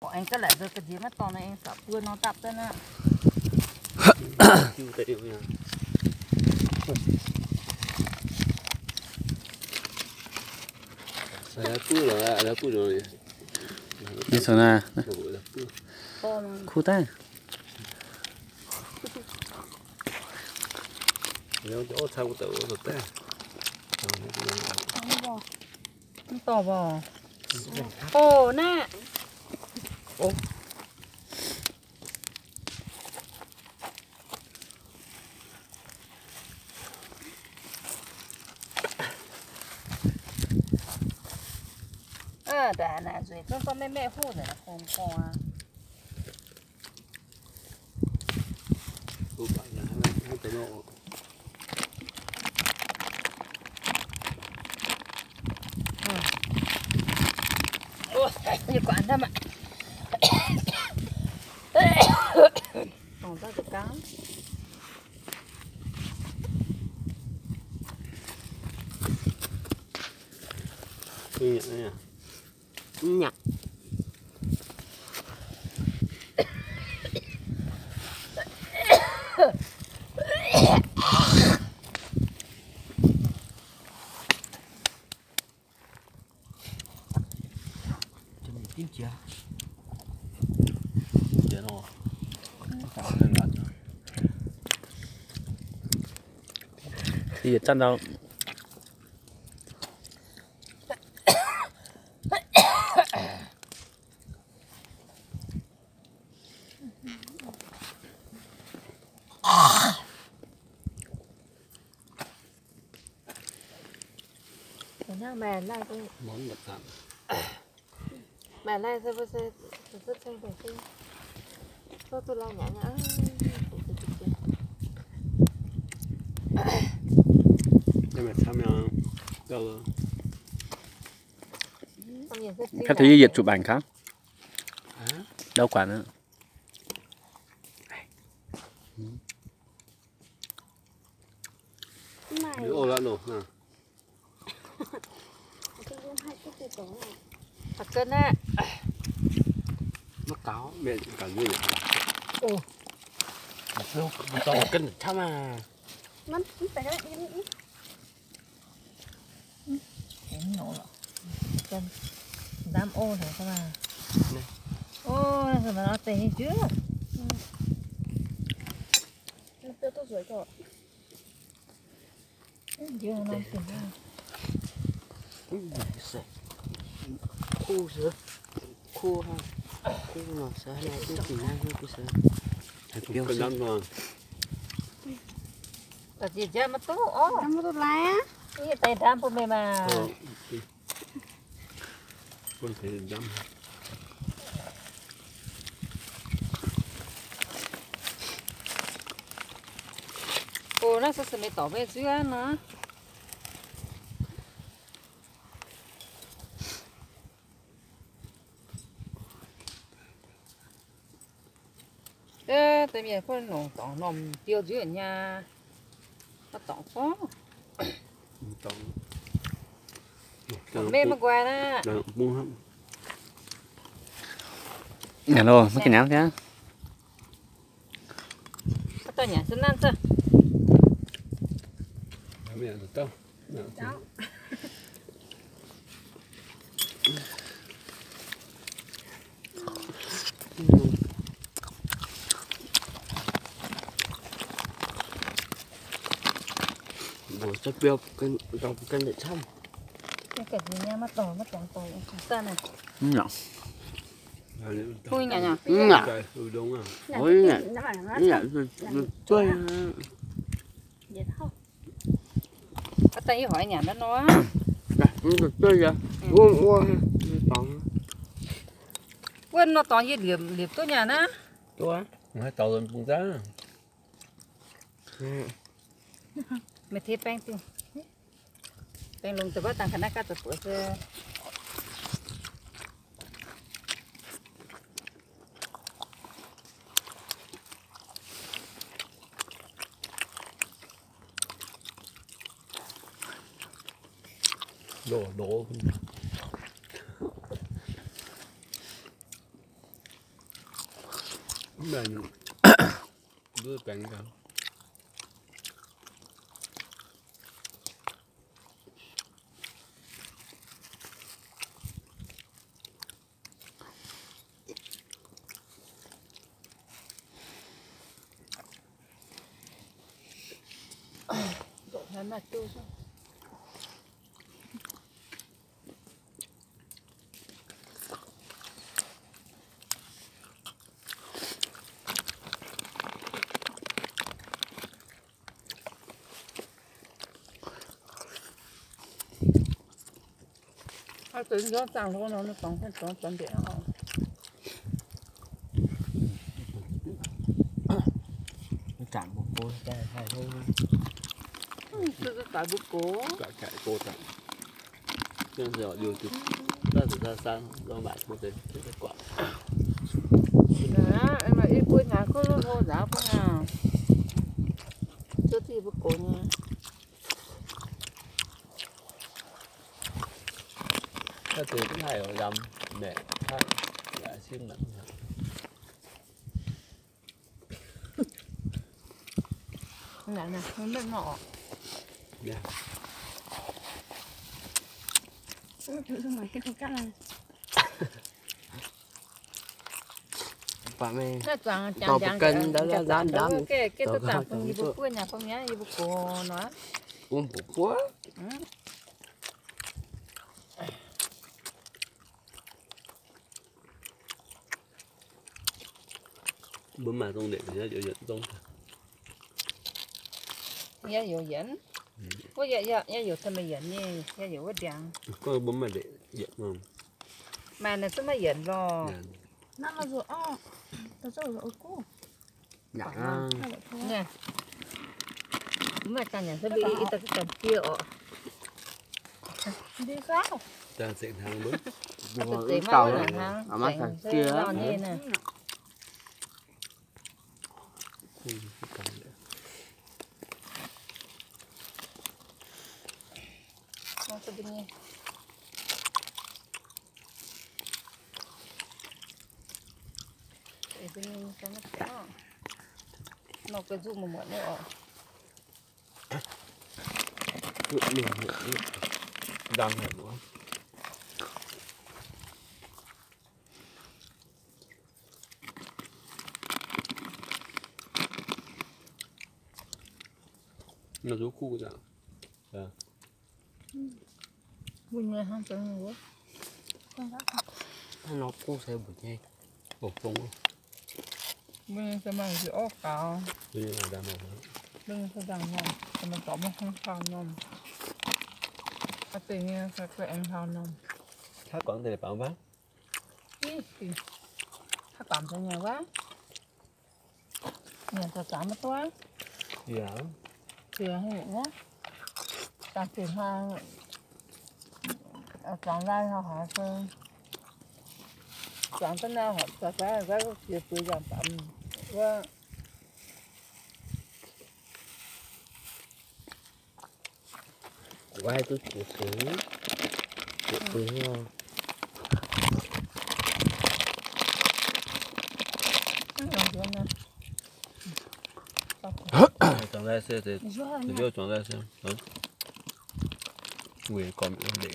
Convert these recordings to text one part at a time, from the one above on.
Anh cái lại được cái gì mà to này anh sợ vừa nó tập tới nữa. Chưa tới nha. Ada pun rồi. Đi xuống nào. Khu ta. Nếu chỗ sao tự được thế. Không to bò. Ồ nè. Ô. Đã nè rồi cho mẹ hú rồi là không qua. Bạn là hai cái nọ. Ôi, như quán đó mà. Còn ra được cá. Đi nha. Nhặt. Tím chưa? Chưa đâu. Thì chăn đâu. Nó mè lại tôi Món đặc sản. mè lại tôi rất xanh phải xinh. Tôi lo nhả nhã. Nhưng mà sao mà đâu Khách thấy Việt chụp ảnh khác. Đâu quản nữa. Nếu ô lạ nổ nè. Thật cân á. Mắc cáo mẹ cả như vậy. Ồ. Đâu to cân sao mà. Nó phải đấy em. Đến nổ rồi. Cân. Dám ô rồi sao mà. Ô, rồi mà nó tệ chưa? Nó tiêu tôi rửa cho. Chưa nó tiền đâu. Khu sữa. Khu ha. Khu nó sẽ là cái gì năng cái sữa. Tiêu cân lắm rồi. Ở gì chứ mà tú ô. Nó tốt lá. Cái tay đám của mẹ mà. Con thấy đâm. Cô nó sẽ mày tỏ về dưới nó. Ê, tại vì con nổ tỏ nòm tiêu dưới ở nhà. Nó tỏ khó. Mẹ mà qua đó. Buông lắm. Nhà lô, mất cái nhám thế. Tao nhả xin ăn chưa? Mẹ được đâu. Đó. Bố cho béo cân để xong. Cái gì nha mất tỏ ta này. Nhỏ. Vui nhỉ nhỉ? Dạ. Đúng rồi. Ôi nhỉ. Nó bảo nó Nhỉ, rồi chơi. vậy thôi. Cái tay hỏi nhà nó. Rồi chơi kìa. Uông. Quên nó tỏ gì liệp tôi nhà nó. Tôi á. Ngay tàu lên vùng giá. Mày thấy bánh tiêu. Bánh lùng từ bắt tăng khả năng cắt từ bữa xưa. Đổ Mình đưa cạnh cả. Hai mặt tu sao? Tự do tăng luôn nó còn phải còn còn để họ. Chạm một cô ra hai thôi. Tự tại bút cố. Cả chạy cô chạm. Nhưng giờ điều từ ra sang do bạn một cái quả. Đó, em mà đi cuối nhà có lúc thôi đã có nào. Trước thì bút cố nha.ถ้าตื่นถ่ายเอาดำแดดถ้าอย่าชิมหนัง Này nè, nó bên nọ. Dạ. Tự dưng mày cái thằng cắt này. Bạn mày Nó chẳng Tàu bậc cân đó là rán đám. Cái tôi Tàu tặng bậc con gì cân. bút quên nhà con nhá, gì bút cố nó. uống bột quá. Bữa mà con để nó dữ dữ con. Dạ dụ dẫn. Có dạ dụ thôi mà dẫn nha, dạ dụ quá chẳng. Có bữa mà để dữ không? Mà này tôi mới dẫn rồi. Dạ. Nó mà rồi tao rồi cô. Dạ. Nó lại thôi. Nè. Mà chẳng nhận sẽ bị ít cái cần kia ọ. Đi sao? Ta sẽ thang bước. Thực tế mà là thằng. Ở mắt thằng kia Lo á. như nè. Nó sẽ bên nghe. Để bên nghe cho nó đó. Nó cái dụng một muộn nữa ọ. Đang hả nữa. Nó rú khu ra. Dạ. Bên nghe không cho nó Nó khu sẽ bụi nhây. Ồ, không luôn. bên nghe sẽ mang gì ốc cao. Bây giờ là đang màu nữa. Bên nghe sẽ đằng ngon. Thì mình có một không sao ngon. Cái tình nghe sẽ quẹt ăn sao ngon. Thác quảng thì bảo vác. Ý thì thác cảm cho nhà quá. Nhà sẽ cảm mất quá. Dạ. Tiền hay quá. Cả tiền hoa. Chọn ra họ hả sơn. Chọn tới nào họ sẽ phải là cái việc tôi giảm tạm. Và Quay tôi của thứ. Của thứ không? làm gì nè. Chọn ra xe thì vô chọn ra xem. Đấy. Quỷ còn bị để.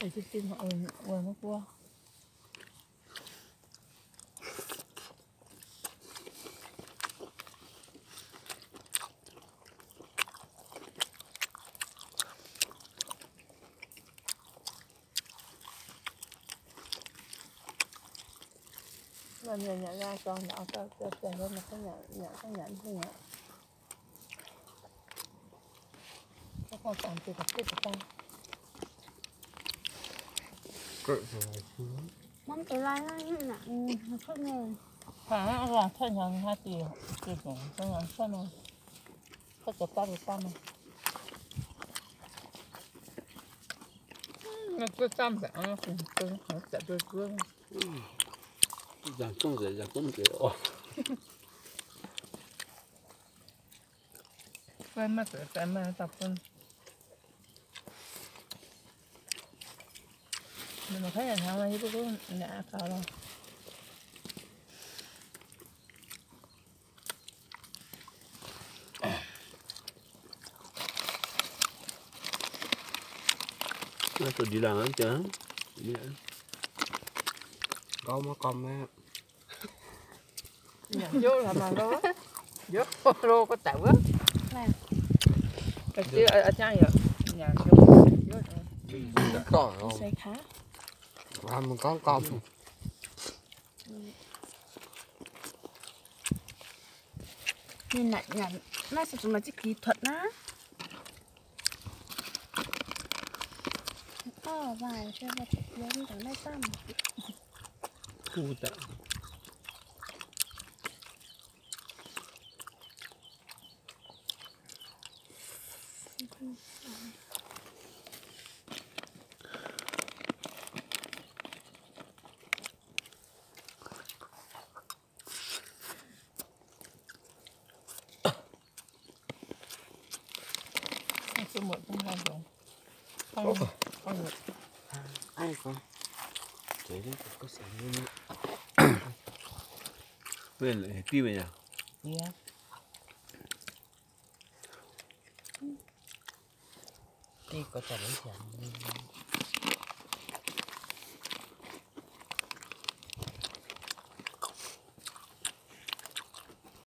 Để tôi tin họ quên nó qua. Mà nhận ra con nhỏ cho tiền lên mà cái nhận cái nhận. Có con chọn từ tập tiếp của con. Món cái lai nó nặng nó không nghe. Hả là thân nhận 2 tỷ tiền của con nhận thân rồi. Có cái ta được con này. Nó cứ xăm sẽ nó cũng cứ nó sẽ đôi cương. Giảm không dễ, giảm không dễ. Quay mắt rồi cái mà tập phân. nhưng mà thấy là sao mà tôi cũng đã cao đâu. Nó tôi đi làm ăn chứ. Đi ăn. Có mà con á. Nhà vô là mà đâu á. Vô lô có tàu á. Nè. Cái kia ở trang vậy. Nhà vô. Có không? Xe khá. Mà mình có con. Nên lại nhà nó sẽ dùng là chiếc kỹ thuật á. Vài cho vào thịt lớn tới đây xăm. Khu tạ. Tôi mượn không ra dùng. Không được. Ai con? Chế đấy có sẵn luôn. Bên lại tiêu vậy nhỉ? Yeah. Đi có trả lấy tiền.